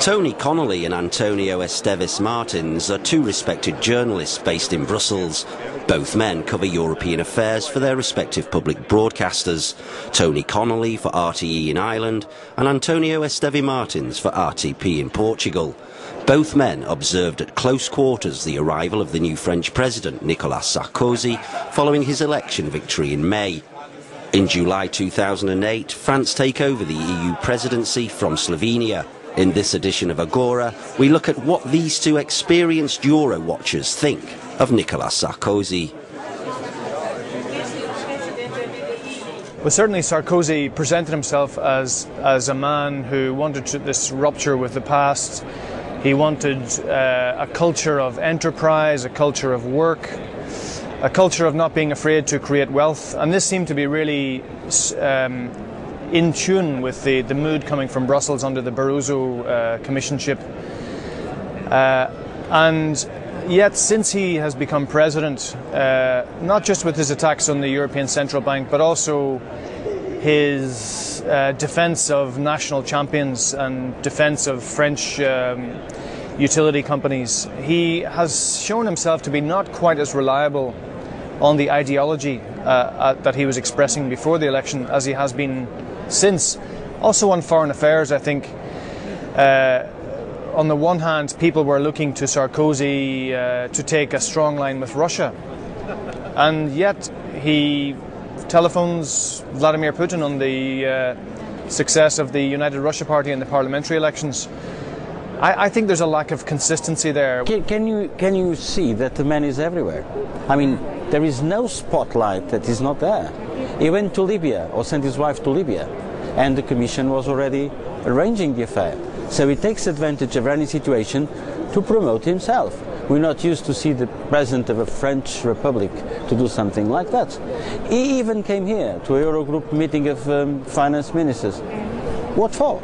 Tony Connelly and Antonio Esteves Martins are two respected journalists based in Brussels. Both men cover European affairs for their respective public broadcasters. Tony Connelly for RTE in Ireland and Antonio Esteve Martins for RTP in Portugal. Both men observed at close quarters the arrival of the new French President Nicolas Sarkozy following his election victory in May. In July 2008, France take over the EU Presidency from Slovenia. In this edition of Agora, we look at what these two experienced Euro watchers think of Nicolas Sarkozy. Well, certainly Sarkozy presented himself as a man who wanted this rupture with the past. He wanted a culture of enterprise, a culture of work, a culture of not being afraid to create wealth. And this seemed to be really in tune with the mood coming from Brussels under the Barroso Commissionship. And yet, since he has become president, not just with his attacks on the European Central Bank, but also his defence of national champions and defence of French utility companies, he has shown himself to be not quite as reliable on the ideology that he was expressing before the election as he has been since. Also on foreign affairs, I think on the one hand people were looking to Sarkozy to take a strong line with Russia, and yet he telephones Vladimir Putin on the success of the United Russia Party in the parliamentary elections. I think there's a lack of consistency there. Can you see that the man is everywhere? I mean, there is no spotlight that is not there. He went to Libya, or sent his wife to Libya, and the Commission was already arranging the affair. So he takes advantage of any situation to promote himself. We're not used to see the President of a French Republic to do something like that. He even came here to a Eurogroup meeting of finance ministers. What for?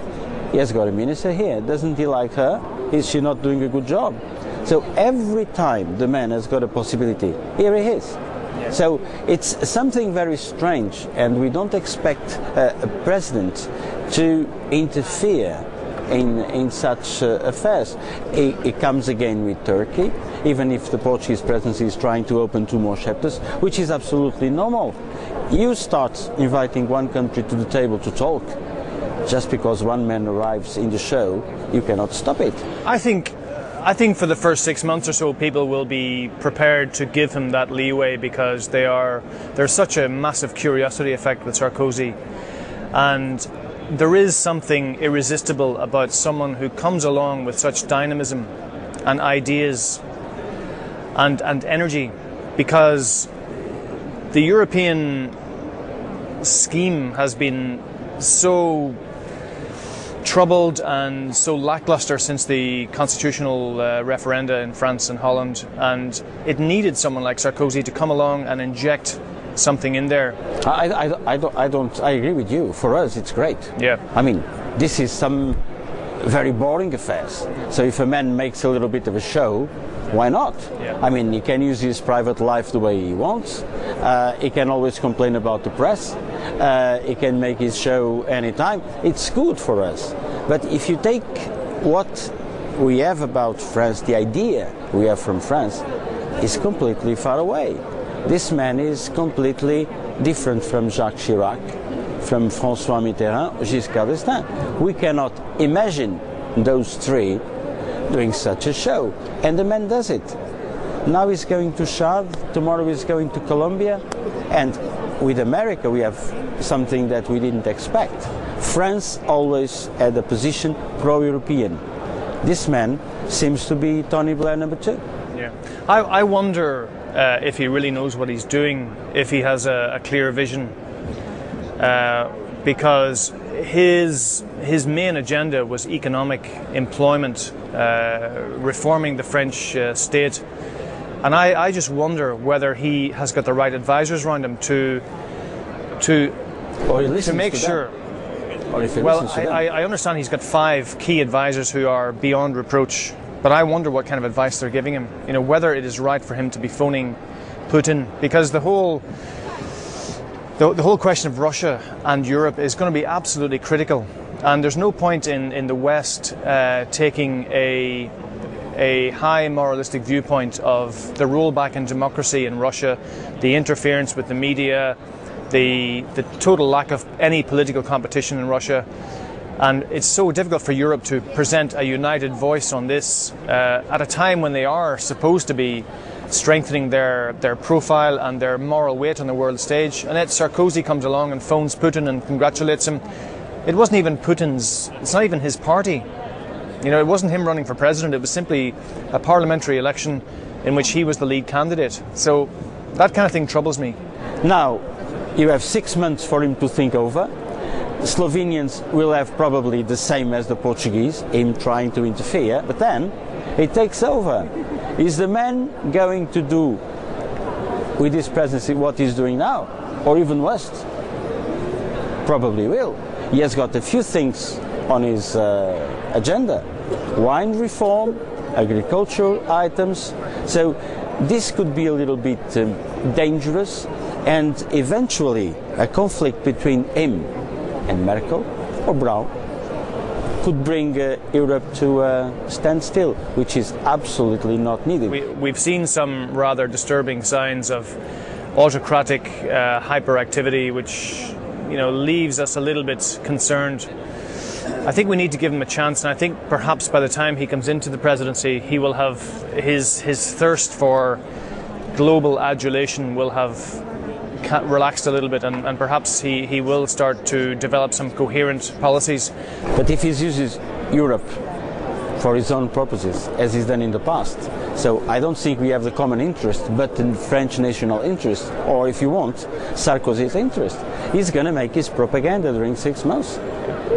He has got a minister here. Doesn't he like her? Is she not doing a good job? So every time the man has got a possibility, here he is. So it's something very strange, and we don't expect a president to interfere in such affairs. It comes again with Turkey, even if the Portuguese presidency is trying to open 2 more chapters, which is absolutely normal. You start inviting one country to the table to talk, just because one man arrives in the show, you cannot stop it. I think for the first 6 months or so, people will be prepared to give him that leeway, because there's such a massive curiosity effect with Sarkozy, and there is something irresistible about someone who comes along with such dynamism and ideas and energy, because the European scheme has been so troubled and so lackluster since the constitutional referenda in France and Holland, and it needed someone like Sarkozy to come along and inject something in there. I agree with you. For us, it's great. Yeah. I mean, this is some very boring affairs. So if a man makes a little bit of a show, why not? Yeah. I mean, he can use his private life the way he wants. He can always complain about the press. He can make his show anytime. It's good for us. But if you take what we have about France, the idea we have from France, is completely far away. This man is completely different from Jacques Chirac, from François Mitterrand, Giscard d'Estaing. We cannot imagine those three doing such a show, and the man does it. Now he's going to Chad, tomorrow he's going to Colombia, and with America we have something that we didn't expect. France always had a position pro-European. This man seems to be Tony Blair #2. Yeah, I wonder if he really knows what he's doing, if he has a clear vision, because his main agenda was economic employment, reforming the French state, and I just wonder whether he has got the right advisors around him to make sure. Well, I understand he's got 5 key advisors who are beyond reproach, but I wonder what kind of advice they're giving him. You know, whether it is right for him to be phoning Putin, because the whole question of Russia and Europe is going to be absolutely critical And there's no point in the West taking a high moralistic viewpoint of the rollback in democracy in Russia, the interference with the media, the total lack of any political competition in Russia. And it's so difficult for Europe to present a united voice on this at a time when they are supposed to be strengthening their profile and their moral weight on the world stage. And yet Sarkozy comes along and phones Putin and congratulates him. It wasn't even Putin's, it's not even his party. You know, it wasn't him running for president, it was simply a parliamentary election in which he was the lead candidate. So that kind of thing troubles me. Now, you have 6 months for him to think over. The Slovenians will have probably the same as the Portuguese, him trying to interfere, but then he takes over. Is the man going to do with his presidency what he's doing now, or even worse? Probably will. He has got a few things on his agenda. Wine reform, agricultural items. So this could be a little bit dangerous, and eventually a conflict between him and Merkel or Brown could bring Europe to a standstill, which is absolutely not needed. We've seen some rather disturbing signs of autocratic hyperactivity, which leaves us a little bit concerned. I think we need to give him a chance, and I think perhaps by the time he comes into the presidency, he will have his thirst for global adulation will have relaxed a little bit, and perhaps he will start to develop some coherent policies. But if he uses Europe for his own purposes, as he's done in the past, so I don't think we have the common interest, but the French national interest, or if you want, Sarkozy's interest. He's going to make his propaganda during 6 months.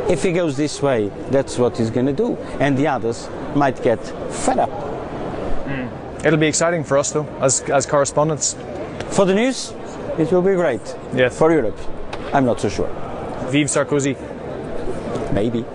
If he goes this way, that's what he's going to do, and the others might get fed up. It'll be exciting for us, though, as correspondents. For the news, it will be great. Yes. For Europe, I'm not so sure. Vive Sarkozy. Maybe.